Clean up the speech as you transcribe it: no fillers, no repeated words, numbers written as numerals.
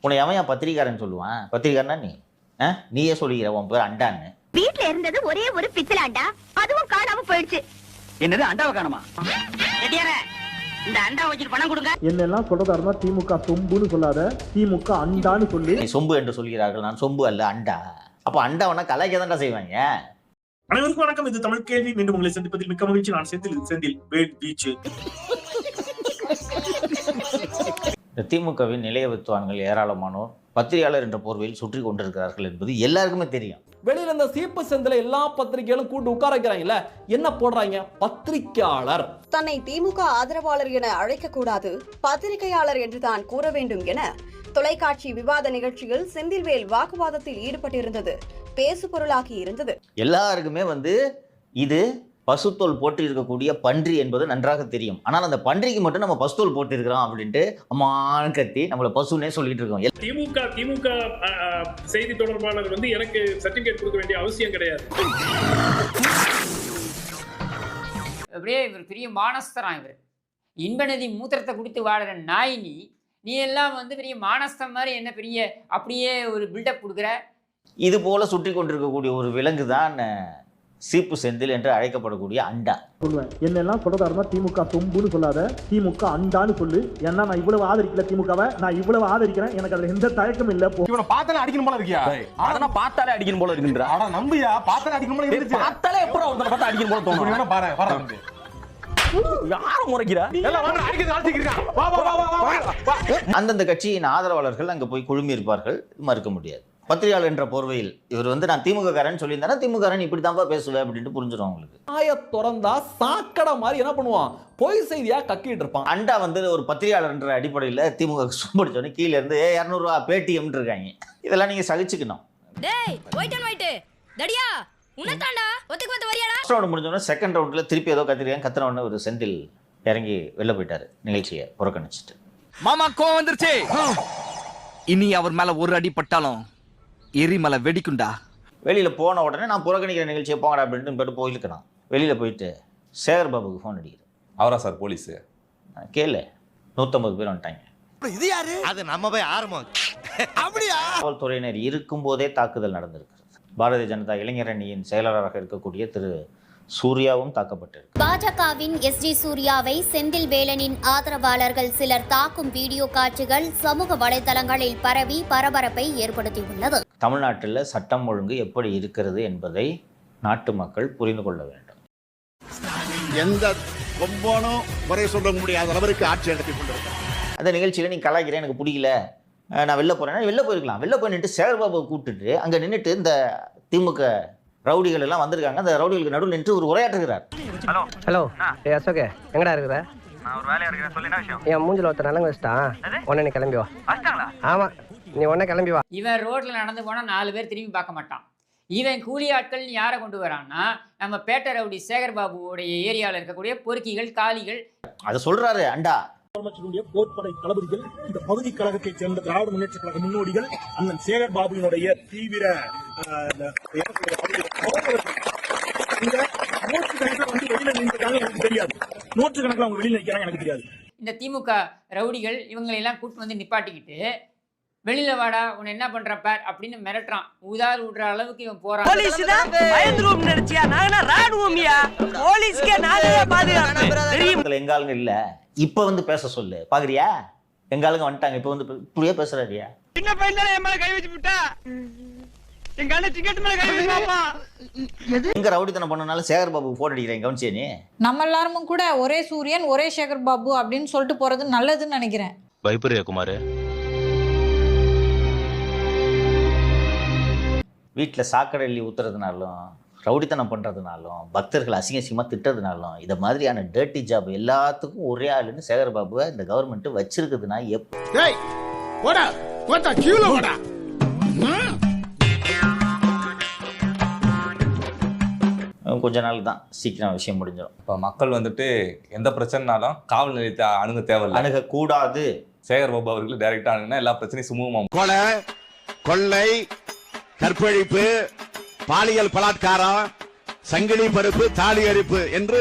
உன்னை எவன் பத்திரிக்காரன் சொல்லுவான்? பத்திரிக்காரனா நீயே சொல்லிக்கிற உன் பேர் அண்டான்னு. வீட்டுல இருந்தது ஒரே ஒரு பித்தளை அண்டா, அதுவும் காணாம போயிடுச்சு. என்னது அண்டாவை காணுமா? இந்த அண்டா வச்சுட்டு பணம் கொடுங்க. என்னெல்லாம் சொல்றதா இருந்தா திமுக சொம்புன்னு சொல்லாத, திமுக அண்டான்னு சொல்லி. நீ சொம்பு என்று சொல்கிறார்கள், நான் சொம்பு அல்ல அண்டா. அப்ப அண்டாவனா கலாய்க்கதான்டா செய்வாங்க. அனைவருக்கும் வணக்கம். இது தமிழ் கேள்வி. மீண்டும் உங்களை சந்திப்பதில் மிக்க மகிழ்ச்சி. நான் செந்தில் வேல் பீச். இந்த திமுகவின் நிலைய வித்துவான்கள் ஏராளமானோர் பத்திரிகையாளர் என்ற போர்வையில் சுற்றி கொண்டிருக்கிறார்கள் என்பது எல்லாருக்குமே தெரியும். வெளியில இந்த சீப்பு செந்தில எல்லா பத்திரிகைகளும் கூட்டு உட்கார வைக்கிறாங்கல்ல, என்ன போடுறாங்க? பத்திரிகையாளர். தன்னை திமுக ஆதரவாளர் என அழைக்க கூடாது, பத்திரிகையாளர் என்று தான் கூற வேண்டும் என தொலைக்காட்சி விவாத நிகழ்ச்சியில் செந்தில்வேல் வாக்குவாதத்தில் ஈடுபட்டிருந்தது பேசுபொருளாகி இருந்தது. எல்லாருக்குமே இது பசுத்தோல் போட்டு இருக்கக்கூடிய பன்றி என்பது நன்றாக தெரியும். ஆனால் அந்த பன்றிக்கு மட்டும் நம்ம பசுத்தோல் போட்டு இருக்கிறோம் அப்படின்ட்டு அம்மான்னு கத்தி நம்மள பசுன்னே சொல்லிட்டு இருக்கோம். திமுக செய்தி தொடர்பாளர் எனக்கு சர்டிபிகேட் கொடுக்க வேண்டிய அவசியம் கிடையாது. அப்படியே இவர் பெரிய மானஸ்தரான். இவர் இன்பநதி மூத்திரத்தை குடித்து வாடுற நாய். நீ எல்லாம் பெரிய மானஸ்தம் மாதிரி என்ன பெரிய அப்படியே ஒரு பில்டப் கொடுக்குற. இது போல சுற்றி கொண்டிருக்கக்கூடிய ஒரு விலங்கு தான் சீப்பு செந்தில் என்று அழைக்கப்படக்கூடிய அண்டா. சொல்லுவேன், என்னெல்லாம் சொல்றதா இருந்தா திமுக சொம்புன்னு சொல்லாத, திமுக அண்டான்னு சொல்லு. ஏன்னா நான் இவ்வளவு ஆதரிக்கல திமுகவை, நான் இவ்வளவு ஆதரிக்கிறேன். எனக்கு அதுல எந்த தயக்கம் இல்ல. இவனை பார்த்தாலே அடிக்கணும் போல இருக்கியா? அதெல்லாம் பார்த்தாலே அடிக்கணும் போல இருக்குன்ற. அட நம்பியா, பார்த்தாலே அடிக்கணும் போல இருக்கு. பார்த்தாலே எப்பறம் ஒருத்தனை பார்த்தா அடிக்கணும் போல தோணும். இவனை பாரு பாரு. யாரை முறைக்கிறா? எல்லாம் வாங்க அடிக்கிறது ஆல்சிக்கிறீங்க. வா வா வா வா. அந்தந்த கட்சியின் ஆதரவாளர்கள் அங்க போய் குழுமி இருப்பார்கள், மறுக்க முடியாது. பத்திரிகையாளர் என்ற போர்வையில் இவர் நான் திமுக காரன் சொல்லியிருந்தா திமுக காரன் இப்படி தான் பேசுவேன் அப்படின்ட்டு புரிஞ்சிடும் உங்களுக்கு. ஆய திறந்தா சாக்கடை மாதிரி என்ன பண்ணுவான்? பொய் செய்தியா கக்கிட்டு இருப்பான். அண்டா ஒரு பத்திரிகையாளர் என்ற அடிப்படையில் திமுக படிச்சோன்னே கீழே இருந்து 200 ரூபா பேடிஎம் இருக்காங்க. இதெல்லாம் நீங்க சகிச்சுக்கணும். முடிஞ்சோன்னா செகண்ட் ரவுண்ட்ல திருப்பி ஏதோ கத்துன உடனே ஒரு செந்தில் இறங்கி வெளில போயிட்டாரு, நிகழ்ச்சியை புறக்கணிச்சிட்டு. மாமா கோவம் வந்துருச்சு, இனி அவர் மேல ஒரு அடி பட்டாலும் எரிமலை வெடிக்குண்டா. வெளியில போன உடனே நான் புறக்கணிக்கிற நிகழ்ச்சியை போங்கடா அப்படின்ட்டு போயிருக்கிறான். வெளியில போயிட்டு சேகர் பாபுக்கு ஃபோன் அடிக்கிறேன். அவரா சார் போலீஸ்? கேளு, 150 பேர் வந்துட்டாங்க. இது யாரு? அது நம்ம போய் ஆரம்பம். அப்படியா? காவல்துறையினர் இருக்கும் போதே தாக்குதல் நடந்திருக்கு. பாரதிய ஜனதா இளைஞர் அணியின் செயலாளராக இருக்கக்கூடிய திரு சூர்யாவும் தாக்கப்பட்டிருக்கு. பாஜகவின் எஸ்ஜி சூர்யாவை செந்தில் வேலனின் ஆதரவாளர்கள் சிலர் தாக்கும் வீடியோ காட்சிகள் சமூக வலைதளங்களில் பரவி பரபரப்பை ஏற்படுத்தியுள்ளது. தமிழ்நாட்டில் சட்டம் ஒழுங்கு எப்படி இருக்கிறது என்பதை நாட்டு மக்கள் புரிந்து கொள்ள வேண்டும். எந்த கொம்போனும் குறை சொல்ல முடியாத அளவிற்கு ஆட்சி நடத்தி கொண்டிருக்கிறார். அந்த நிகழ்ச்சியில் நீ கலாய்க்கிறேன், எனக்கு பிடிக்கல, நான் வெளில போறேன்னா வெளில போயிருக்கலாம். வெளில போய் நின்று சேகர் பாபுவை கூப்பிட்டுட்டு அங்கே நின்றுட்டு இந்த திமுக ரவுடிகள் எல்லாம் வந்திருக்காங்க, அந்த ரவுடிகளுக்கு நடுவில் நின்று ஒரு உரையாற்றுகிறார். ஹலோ அசோக், எங்கடா இருக்கிற? நான் ஒரு வேலையா இருக்கேன், சொல்லி என்ன விஷயம்? என் மூஞ்சில ஒருத்தர் நலங்கு வச்சிட்டான், உடனே நீ கிளம்பி வா. ஆமா, நீ உடனே கிளம்பி வா. இவன் ரோட்ல நடந்து போனா 4 பேர் திரும்பி பார்க்க மாட்டான். இவன் கூலி ஆட்கள் யாரை கொண்டு வரான்னா நம்ம பேட்டை ரவுடி சேகர் பாபுவோடைய ஏரியாவில் இருக்கக்கூடிய பொறுக்கிகள், காலிகள். அதை சொல்றாரு அண்டா. போர்ப்படை தளபதிகள், இந்த பகுதி கழகத்தைச் சேர்ந்த திராவிட முன்னேற்ற கழக முன்னோடிகள், அண்ணன் சேகர் பாபுவினுடைய தீவிர நூற்றுக்கணக்கில் அவங்க வெளியில நிற்கிறாங்க, எனக்கு தெரியாது. இந்த திமுக ரவுடிகள் இவங்களெல்லாம் கூட்டு நிப்பாட்டிக்கிட்டு வெளியில வாடா, உன்னை என்ன பண்றப்ப அப்படின்னு மிரட்டுறான். உதார் விடுற அளவுக்கு இவன் போறான். எங்காலுங்க இல்ல, இப்ப பேச சொல்லு பாக்குறியா? எங்காலுங்க வந்துட்டாங்க, இப்ப இப்படியே பேசுறாரியா? சின்ன பையன் தானே என் மேல கை வச்சு விட்டா, எங்க அண்ணன் டிக்கெட் மேல கை வச்சு எங்க ரவுடித்தனம் பண்ணனால சேகர் பாபு போன் அடிக்கிறேன், கவனிச்சே நீ? நம்ம எல்லாரும் கூட ஒரே சூரியன் ஒரே சேகர் பாபு அப்படின்னு சொல்லிட்டு போறது நல்லதுன்னு நினைக்கிறேன். பயப்பரியா குமார்? வீட்டில் சாக்கடை அள்ளி ஊத்துறதுனாலும், ரவுடித்தனம் பண்ணுறதுனாலும், பக்தர்கள் அசிங்கசியமாக திட்டுறதுனாலும், இதை மாதிரியான டேர்ட்டி ஜாப் எல்லாத்துக்கும் ஒரே ஆளுன்னு சேகர் பாபுவை இந்த கவர்மெண்ட் வச்சிருக்குதுன்னா கொஞ்ச நாள் தான், சீக்கிரம் விஷயம் முடிஞ்சிடும். இப்போ மக்கள் எந்த பிரச்சனைனாலும் காவல் நிலையத்தை அணுக தேவையில்லை, அணுகக்கூடாது. சேகர் பாபு அவர்கள் டைரக்டா அணுகுனா எல்லா பிரச்சனையும் சுமூகமா. கொலை, கொள்ளை, கற்பழிப்பு, பாலியல் பலாத்காரம், சங்கிலி பருப்பு, தாலி அரிப்பு என்று